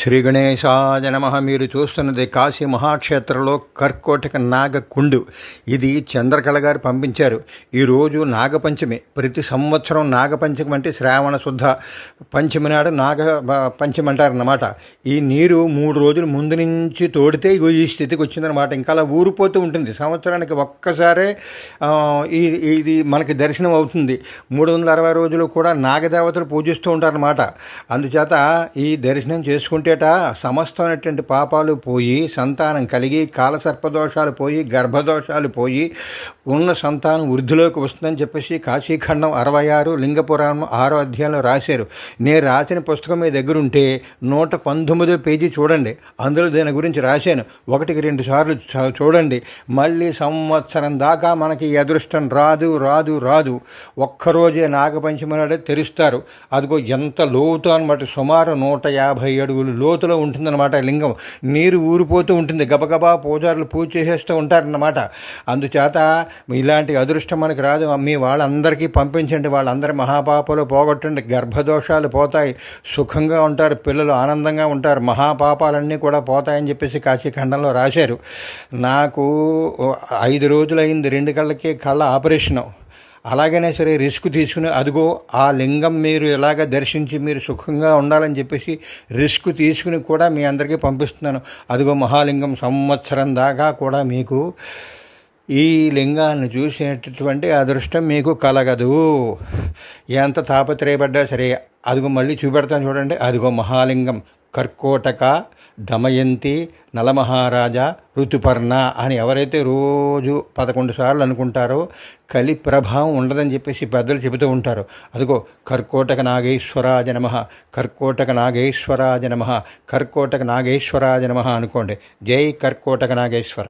శ్రీ గణేశాయ నమః. మీరు చూస్తున్నది కాశీ మహాక్షేత్రంలో కర్కోటక నాగకుండు. ఇది చంద్రకళ గారు పంపించారు. ఈరోజు నాగపంచమి. ప్రతి సంవత్సరం నాగపంచమి అంటే శ్రావణ శుద్ధ పంచమి నాడు నాగ పంచమి అంటారన్నమాట. ఈ నీరు 3 రోజుల ముందు నుంచి తోడితే ఈ స్థితికి వచ్చిందనమాట. ఇంకా అలా ఊరిపోతూ ఉంటుంది. సంవత్సరానికి ఒక్కసారే ఇది మనకి దర్శనం అవుతుంది. 360 రోజులు కూడా నాగదేవతలు పూజిస్తూ ఉంటారన్నమాట. అందుచేత ఈ దర్శనం చేసుకుంటేట సమస్తమైనటువంటి పాపాలు పోయి, సంతానం కలిగి, కాలసర్పదోషాలు పోయి, గర్భదోషాలు పోయి, ఉన్న సంతానం వృద్ధిలోకి వస్తుందని చెప్పేసి కాశీఖండం 66 లింగ పురాణం 6వ అధ్యాయంలో రాశారు. నేను రాసిన పుస్తకం మీ దగ్గర ఉంటే 119వ పేజీ చూడండి. అందులో దీని గురించి రాశాను. 1-2 సార్లు చూడండి. మళ్ళీ సంవత్సరం దాకా మనకి ఈ అదృష్టం రాదు. ఒక్కరోజే నాగపంచమి నాడే తెరుస్తారు. అదిగో ఎంత లోతు అనమాట. సుమారు 150 అడుగులు లోతులో ఉంటుందన్నమాట లింగం. నీరు ఊరిపోతూ ఉంటుంది. గబగబా పూజారులు పూజ చేసేస్తూ ఉంటారన్నమాట. అందుచేత ఇలాంటి అదృష్టం మనకి రాదు. మీ వాళ్ళందరికీ పంపించండి. వాళ్ళందరి మహాపాపాలు పోగొట్టండి. గర్భదోషాలు పోతాయి. సుఖంగా ఉంటారు. పిల్లలు ఆనందంగా ఉంటారు. మహాపాపాలన్నీ కూడా పోతాయని చెప్పేసి కాశీఖండంలో రాశారు. నాకు 5 రోజులైంది 2 కళ్ళకి కళ్ళ ఆపరేషను. అలాగైనా సరే రిస్క్ తీసుకుని అదిగో ఆ లింగం మీరు ఎలాగ దర్శించి మీరు సుఖంగా ఉండాలని చెప్పేసి రిస్క్ తీసుకుని కూడా మీ అందరికీ పంపిస్తున్నాను. అదిగో మహాలింగం. సంవత్సరం దాకా కూడా మీకు ఈ లింగాన్ని చూసేటటువంటి అదృష్టం మీకు కలగదు. ఎంత తాపత్రయపడ్డా సరే. అదిగో మళ్ళీ చూపెడతాను చూడండి. అదిగో మహాలింగం. కర్కోటక దమయంతి నలమహారాజా ఋతుపర్ణ అని ఎవరైతే రోజు 11 సార్లు అనుకుంటారో కలి ప్రభావం ఉండదని చెప్పేసి పెద్దలు చెబుతూ ఉంటారు. అదిగో కర్కోటక నాగేశ్వరాజ నమః, కర్కోటక నాగేశ్వరాజ నమః, కర్కోటక నాగేశ్వరాజ నమః అనుకోండి. జై కర్కోటక నాగేశ్వర.